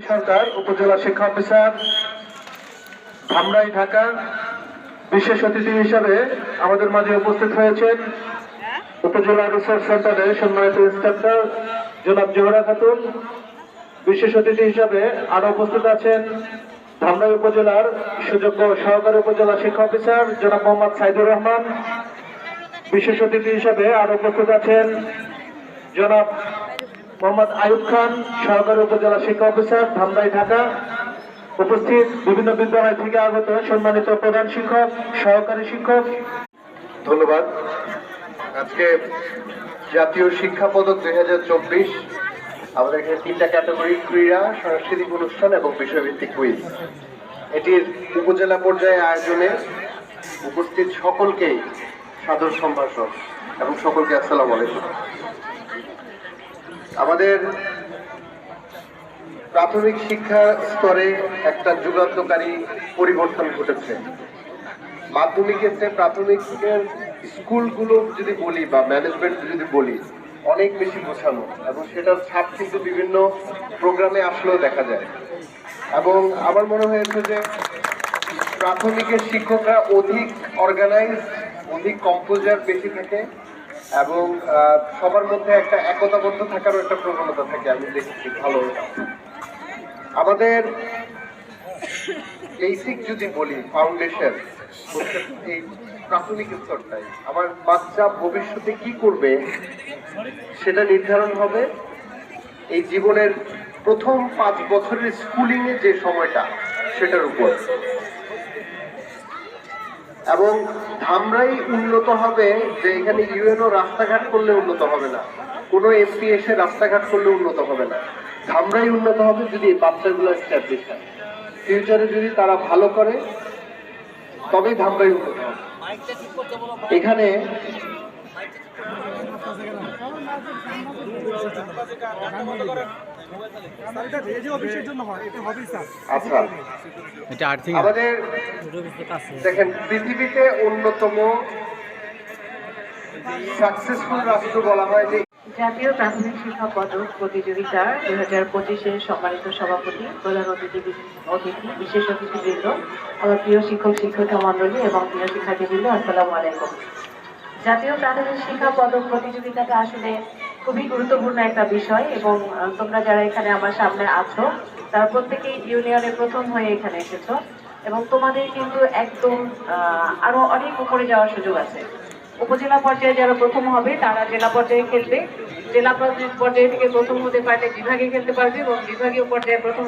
সরকার, উপজেলা শিক্ষা অফিসার, ধামরাই, ঢাকা। বিশেষ অতিথি হিসাবে আমাদের মাঝে উপস্থিত হয়েছেন উপজেলা রিসার্চ সেন্টারের সম্মানিত ইন্সট্রাক্টর জনাব জোহরা খাতুন। বিশেষ অতিথি হিসাবে আরো উপস্থিত আছেন ধামরাই উপজেলার সুযোগ্য সহকারী উপজেলা শিক্ষা অফিসার জনাব মোহাম্মদ সাইদুর রহমান। বিশেষ অতিথি হিসাবে আরো উপস্থিত আছেন জনাব মোহাম্মদ আয়ুব খান, সহকারী উপজেলা শিক্ষা অফিসার, ধামরাই, ঢাকা। উপস্থিত বিভিন্ন বিদ্যালয় থেকে আগত সম্মানিত প্রধান শিক্ষক, সহকারী শিক্ষক, ধন্যবাদ। আজকে জাতীয় শিক্ষা পদক 2024 আমাদের এখানে 3টা ক্যাটাগরি: ক্রীড়া, সাংস্কৃতিক অনুষ্ঠান এবং বিষয়ভিত্তিক কুইজ। এটির উপজেলা পর্যায়ে আয়োজনে উপস্থিত সকলকেই সাদর সম্ভাষণ এবং সকলকে আসসালামু আলাইকুম। আমাদের প্রাথমিক শিক্ষা স্তরে একটা যুগান্তকারী পরিবর্তন ঘটেছে। মাধ্যমিকের চেয়ে প্রাথমিকের স্কুলগুলো যদি বলি বা ম্যানেজমেন্ট যদি বলি, অনেক বেশি গোছানো এবং সেটার ছাপ কিন্তু বিভিন্ন প্রোগ্রামে আসলেও দেখা যায়। এবং আমার মনে হয়েছে যে প্রাথমিকের শিক্ষকরা অধিক অর্গানাইজ, অধিক কম্পোজার বেশি থাকে এবং সবার মধ্যে একটা একতাবদ্ধ থাকারও একটা প্রবণতা থাকে। আমি দেখেছি ভালো। আমাদের বেসিক যদি বলি, ফাউন্ডেশন এই প্রাথমিক স্তরটাই। আমার বাচ্চা ভবিষ্যতে কি করবে সেটা নির্ধারণ হবে এই জীবনের প্রথম 5 বছরের স্কুলিং এ যে সময়টা, সেটার উপর। এবং ধামরাই উন্নত হবে যে এখানে ইউএনও রাস্তাঘাট করলে উন্নত হবে না, কোনো এমপি এসে রাস্তাঘাট করলে উন্নত হবে না। ধামরাই উন্নত হবে যদি এই বাচ্চাগুলো এস্টাবলিশ হয়। ফিউচারে যদি তারা ভালো করে তবেই ধামরাই উন্নত হবে। এখানে আমাদের দেখেন, পৃথিবীতে অন্যতম সাকসেসফুল রাষ্ট্র বলা হয় যে জাতীয় প্রাথমিক শিক্ষা পদক প্রতিযোগিতার 2025-এর সম্মানিত সভাপতি, প্রধান অতিথি, বিশেষ অতিথিবৃন্দ, আমার প্রিয় শিক্ষক শিক্ষিকা মন্ডলী এবং প্রিয় শিক্ষার্থীবৃন্দ, আসসালামু আলাইকুম। জাতীয় প্রাথমিক শিক্ষা পদক প্রতিযোগিতাটা আসলে খুবই গুরুত্বপূর্ণ একটা বিষয় এবং তোমরা যারা এখানে আমার সামনে আছো তারা প্রত্যেকেই ইউনিয়নে প্রথম হয়ে এখানে এসেছো এবং তোমাদের কিন্তু একদম আরো অনেক উপরে যাওয়ার সুযোগ আছে। উপজেলা পর্যায়ে যারা প্রথম হবে তারা জেলা পর্যায়ে খেলবে, জেলা পর্যায়ে থেকে প্রথম হতে পারলে বিভাগে খেলতে পারবে এবং বিভাগীয় পর্যায়ে প্রথম